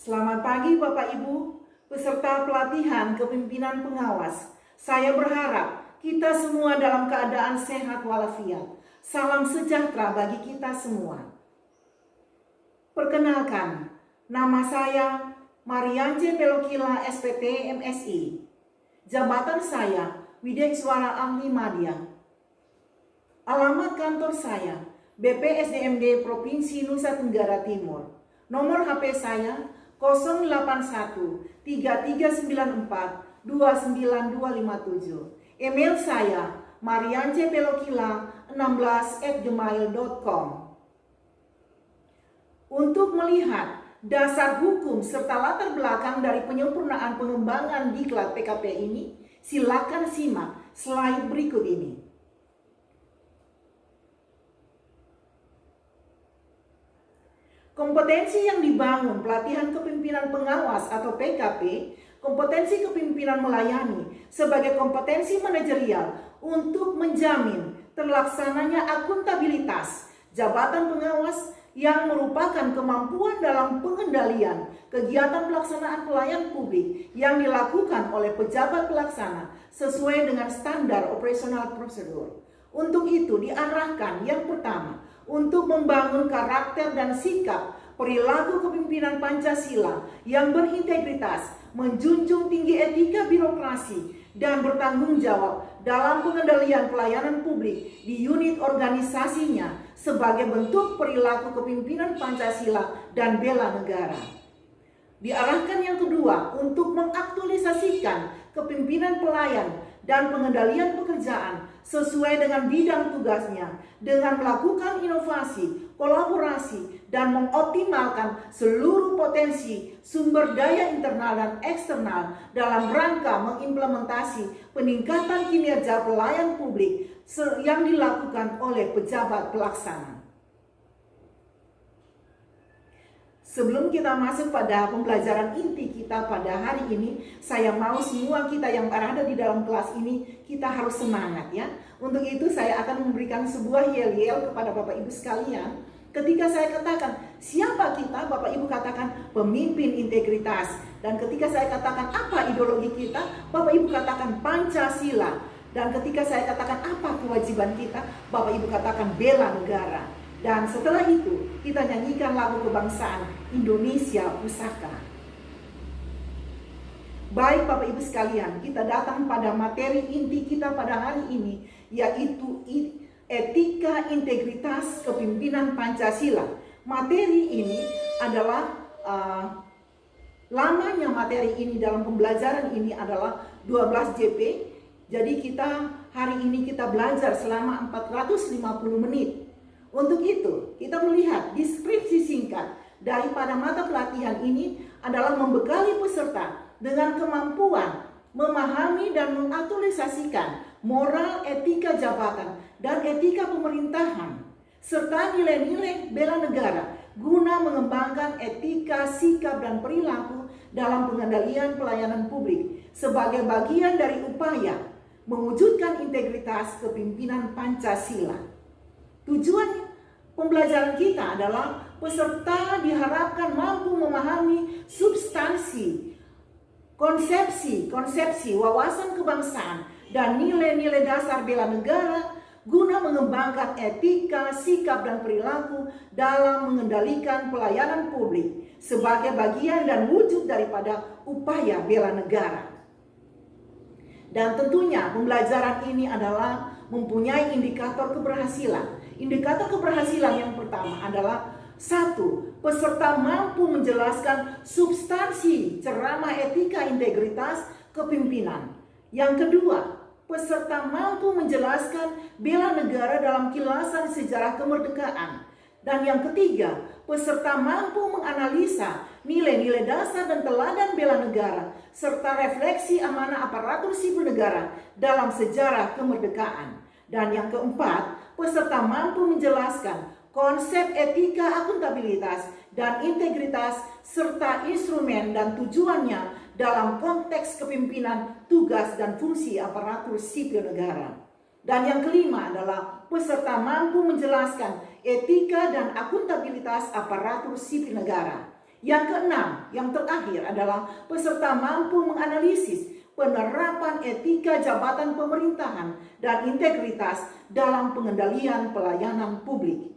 Selamat pagi Bapak Ibu, peserta pelatihan kepemimpinan pengawas. Saya berharap kita semua dalam keadaan sehat walafiat. Salam sejahtera bagi kita semua. Perkenalkan, nama saya Mariance Pelokila SPT MSI. Jabatan saya Widekswara Ahli Madya. Alamat kantor saya BPSDMD Provinsi Nusa Tenggara Timur. Nomor HP saya 081-3394-29257. Email saya mariancepelokila16@gmail.com. Untuk melihat dasar hukum serta latar belakang dari penyempurnaan pengembangan diklat PKP ini, silakan simak slide berikut ini. Kompetensi yang dibangun pelatihan kepemimpinan pengawas atau PKP, kompetensi kepemimpinan melayani sebagai kompetensi manajerial untuk menjamin terlaksananya akuntabilitas jabatan pengawas yang merupakan kemampuan dalam pengendalian kegiatan pelaksanaan pelayan publik yang dilakukan oleh pejabat pelaksana sesuai dengan standar operasional prosedur. Untuk itu diarahkan yang pertama, untuk membangun karakter dan sikap perilaku kepemimpinan Pancasila yang berintegritas, menjunjung tinggi etika birokrasi, dan bertanggung jawab dalam pengendalian pelayanan publik di unit organisasinya sebagai bentuk perilaku kepemimpinan Pancasila dan bela negara. Diarahkan yang kedua, untuk mengaktualisasikan kepemimpinan pelayan dan pengendalian pekerjaan sesuai dengan bidang tugasnya dengan melakukan inovasi, kolaborasi, dan mengoptimalkan seluruh potensi sumber daya internal dan eksternal dalam rangka mengimplementasi peningkatan kinerja pelayan publik yang dilakukan oleh pejabat pelaksana. Sebelum kita masuk pada pembelajaran inti kita pada hari ini, saya mau semua kita yang berada di dalam kelas ini, kita harus semangat ya. Untuk itu saya akan memberikan sebuah yel-yel kepada Bapak Ibu sekalian. Ketika saya katakan, siapa kita? Bapak Ibu katakan pemimpin integritas. Dan ketika saya katakan apa ideologi kita? Bapak Ibu katakan Pancasila. Dan ketika saya katakan apa kewajiban kita? Bapak Ibu katakan bela negara. Dan setelah itu kita nyanyikan lagu kebangsaan Indonesia Pusaka. Baik Bapak Ibu sekalian, kita datang pada materi inti kita pada hari ini, yaitu etika integritas kepemimpinan Pancasila. Materi ini adalah lamanya materi ini dalam pembelajaran ini adalah 12 JP. Jadi hari ini kita belajar selama 450 menit. Untuk itu, kita melihat deskripsi singkat daripada mata pelatihan ini adalah membekali peserta dengan kemampuan memahami dan mengaktualisasikan moral etika jabatan dan etika pemerintahan, serta nilai-nilai bela negara guna mengembangkan etika, sikap, dan perilaku dalam pengendalian pelayanan publik sebagai bagian dari upaya mewujudkan integritas kepemimpinan Pancasila. Tujuan pembelajaran kita adalah peserta diharapkan mampu memahami substansi, konsepsi, wawasan kebangsaan, dan nilai-nilai dasar bela negara guna mengembangkan etika, sikap, dan perilaku dalam mengendalikan pelayanan publik sebagai bagian dan wujud daripada upaya bela negara. Dan tentunya pembelajaran ini adalah mempunyai indikator keberhasilan. Indikator keberhasilan yang pertama adalah 1. Peserta mampu menjelaskan substansi ceramah etika integritas kepemimpinan. Yang kedua, peserta mampu menjelaskan bela negara dalam kilasan sejarah kemerdekaan. Dan yang ketiga, peserta mampu menganalisa nilai-nilai dasar dan teladan bela negara serta refleksi amanah aparatur sipil negara dalam sejarah kemerdekaan. Dan yang keempat, peserta mampu menjelaskan konsep etika akuntabilitas dan integritas serta instrumen dan tujuannya dalam konteks kepemimpinan, tugas, dan fungsi aparatur sipil negara. Dan yang kelima adalah peserta mampu menjelaskan etika dan akuntabilitas aparatur sipil negara. Yang keenam, yang terakhir adalah peserta mampu menganalisis penerapan etika jabatan pemerintahan dan integritas dalam pengendalian pelayanan publik.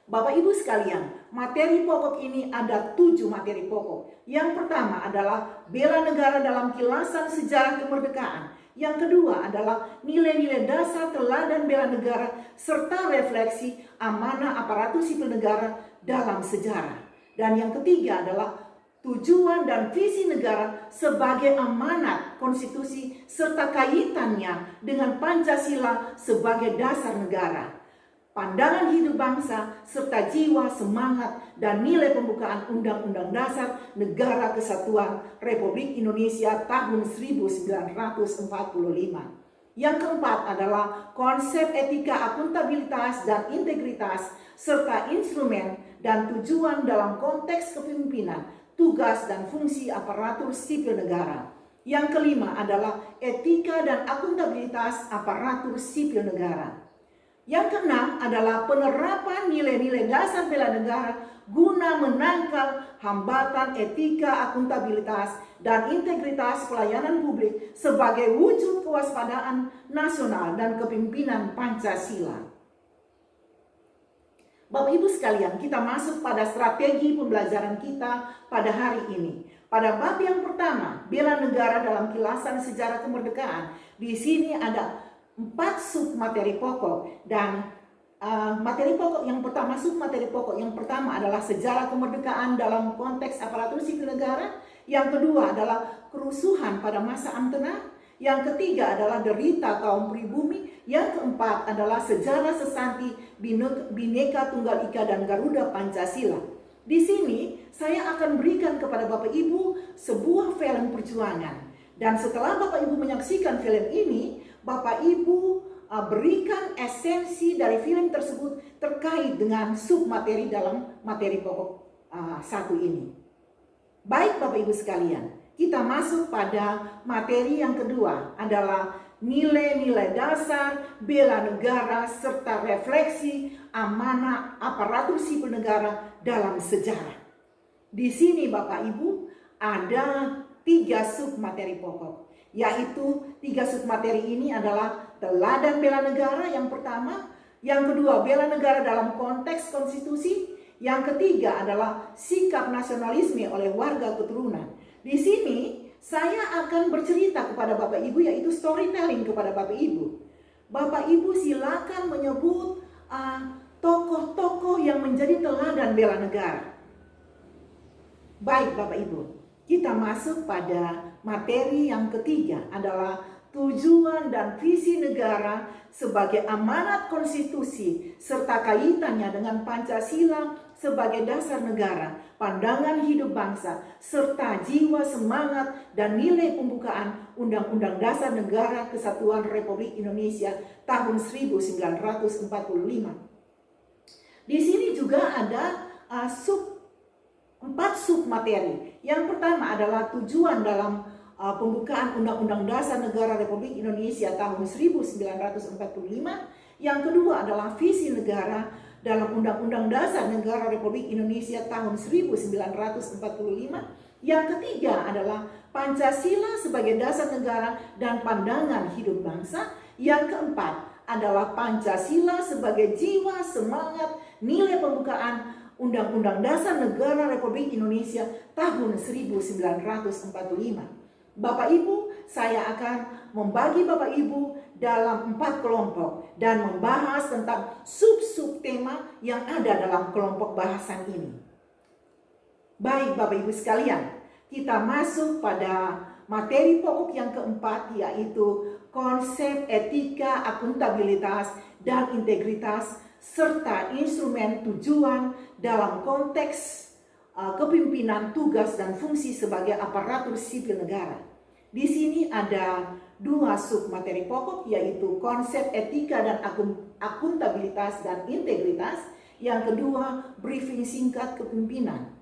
Bapak Ibu sekalian, materi pokok ini ada 7 materi pokok. Yang pertama adalah bela negara dalam kilasan sejarah kemerdekaan. Yang kedua adalah nilai-nilai dasar teladan bela negara serta refleksi amanah aparatur sipil negara dalam sejarah. Dan yang ketiga adalah tujuan dan visi negara sebagai amanat konstitusi serta kaitannya dengan Pancasila sebagai dasar negara. Pandangan hidup bangsa serta jiwa, semangat, dan nilai pembukaan Undang-Undang Dasar Negara Kesatuan Republik Indonesia tahun 1945. Yang keempat adalah konsep etika akuntabilitas dan integritas serta instrumen dan tujuan dalam konteks kepemimpinan, tugas dan fungsi aparatur sipil negara. Yang kelima adalah etika dan akuntabilitas aparatur sipil negara. Yang keenam adalah penerapan nilai-nilai dasar bela negara guna menangkal hambatan etika, akuntabilitas, dan integritas pelayanan publik sebagai wujud kewaspadaan nasional dan kepemimpinan Pancasila. Bapak Ibu sekalian, kita masuk pada strategi pembelajaran kita pada hari ini. Pada bab yang pertama, bela negara dalam kilasan sejarah kemerdekaan. Di sini ada 4 sub materi pokok dan materi pokok yang pertama, sub materi pokok yang pertama adalah sejarah kemerdekaan dalam konteks aparatur sipil negara. Yang kedua adalah kerusuhan pada masa Amtena. Yang ketiga adalah derita kaum pribumi. Yang keempat adalah sejarah sesanti Bhinneka Tunggal Ika dan Garuda Pancasila. Di sini saya akan berikan kepada Bapak Ibu sebuah film perjuangan. Dan setelah Bapak Ibu menyaksikan film ini, Bapak Ibu berikan esensi dari film tersebut terkait dengan sub materi dalam materi pokok 1 ini. Baik Bapak Ibu sekalian, kita masuk pada materi yang kedua adalah nilai-nilai dasar bela negara serta refleksi amanah aparatur sipil negara dalam sejarah. Di sini Bapak Ibu ada 3 sub materi pokok, yaitu 3 sub materi ini adalah teladan bela negara yang pertama, yang kedua bela negara dalam konteks konstitusi, yang ketiga adalah sikap nasionalisme oleh warga keturunan. Di sini saya akan bercerita kepada Bapak Ibu, yaitu storytelling kepada Bapak Ibu. Bapak Ibu silakan menyebut tokoh-tokoh yang menjadi teladan bela negara. Baik Bapak Ibu, kita masuk pada materi yang ketiga adalah tujuan dan visi negara sebagai amanat konstitusi serta kaitannya dengan Pancasila sebagai dasar negara, pandangan hidup bangsa, serta jiwa, semangat, dan nilai pembukaan Undang-Undang Dasar Negara Kesatuan Republik Indonesia tahun 1945. Di sini juga ada 4 sub materi. Yang pertama adalah tujuan dalam pembukaan Undang-Undang Dasar Negara Republik Indonesia tahun 1945. Yang kedua adalah visi negara dalam Undang-Undang Dasar Negara Republik Indonesia tahun 1945. Yang ketiga adalah Pancasila sebagai dasar negara dan pandangan hidup bangsa. Yang keempat adalah Pancasila sebagai jiwa, semangat, nilai pembukaan Undang-Undang Dasar Negara Republik Indonesia tahun 1945. Bapak Ibu, saya akan membagi Bapak Ibu dalam 4 kelompok dan membahas tentang sub-sub tema yang ada dalam kelompok bahasan ini. Baik Bapak Ibu sekalian, kita masuk pada materi pokok yang keempat, yaitu konsep etika, akuntabilitas, dan integritas serta instrumen tujuan dalam konteks kepemimpinan, tugas, dan fungsi sebagai aparatur sipil negara. Di sini ada 2 sub materi pokok, yaitu konsep etika dan akuntabilitas dan integritas. Yang kedua, briefing singkat kepemimpinan.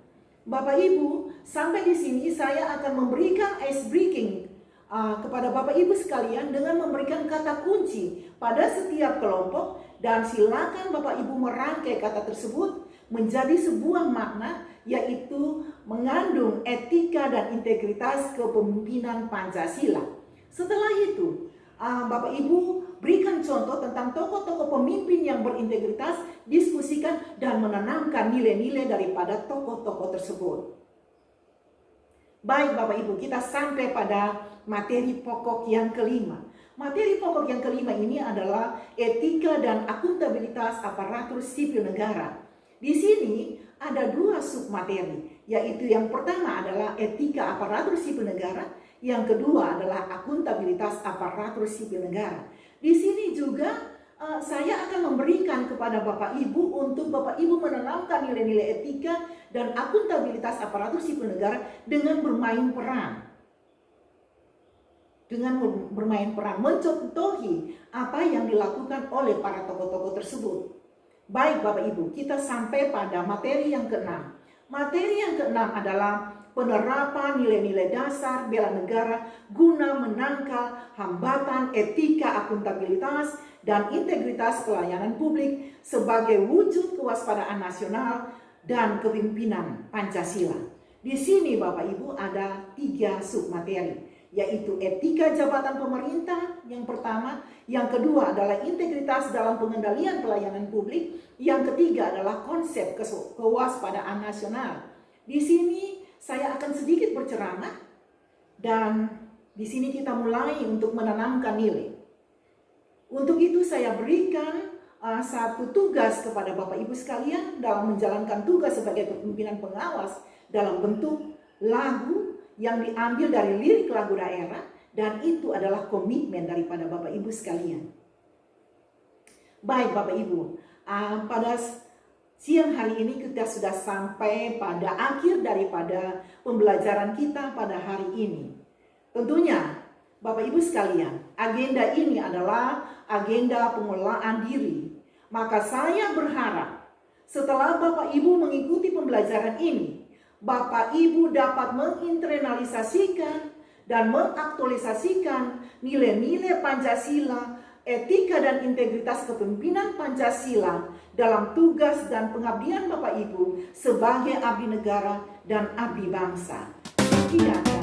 Bapak Ibu, sampai di sini saya akan memberikan ice breaking kepada Bapak Ibu sekalian dengan memberikan kata kunci pada setiap kelompok Dan silakan Bapak Ibu merangkai kata tersebut menjadi sebuah makna, yaitu mengandung etika dan integritas kepemimpinan Pancasila. Setelah itu, Bapak Ibu berikan contoh tentang tokoh-tokoh pemimpin yang berintegritas, diskusikan dan menanamkan nilai-nilai daripada tokoh-tokoh tersebut. Baik Bapak Ibu, kita sampai pada materi pokok yang kelima. Materi pokok yang kelima ini adalah etika dan akuntabilitas aparatur sipil negara. Di sini ada dua submateri, yaitu yang pertama adalah etika aparatur sipil negara, yang kedua adalah akuntabilitas aparatur sipil negara. Di sini juga saya akan memberikan kepada Bapak Ibu untuk Bapak Ibu menanamkan nilai-nilai etika dan akuntabilitas aparatur sipil negara dengan bermain peran. Mencontohi apa yang dilakukan oleh para tokoh-tokoh tersebut. Baik Bapak Ibu, kita sampai pada materi yang keenam. Materi yang keenam adalah penerapan nilai-nilai dasar bela negara guna menangkal hambatan etika, akuntabilitas, dan integritas pelayanan publik sebagai wujud kewaspadaan nasional dan kepemimpinan Pancasila. Di sini Bapak Ibu ada 3 submateri, yaitu etika jabatan pemerintah yang pertama, yang kedua adalah integritas dalam pengendalian pelayanan publik, yang ketiga adalah konsep kewaspadaan nasional. Di sini saya akan sedikit berceramah dan di sini kita mulai untuk menanamkan nilai. Untuk itu saya berikan satu tugas kepada Bapak Ibu sekalian dalam menjalankan tugas sebagai kepemimpinan pengawas dalam bentuk lagu yang diambil dari lirik lagu daerah, dan itu adalah komitmen daripada Bapak Ibu sekalian. Baik Bapak Ibu, pada siang hari ini kita sudah sampai pada akhir daripada pembelajaran kita pada hari ini. Tentunya Bapak Ibu sekalian, agenda ini adalah agenda pengelolaan diri. Maka saya berharap setelah Bapak Ibu mengikuti pembelajaran ini, Bapak Ibu dapat menginternalisasikan dan mengaktualisasikan nilai-nilai Pancasila, etika dan integritas kepemimpinan Pancasila dalam tugas dan pengabdian Bapak Ibu sebagai abdi negara dan abdi bangsa. Sekian.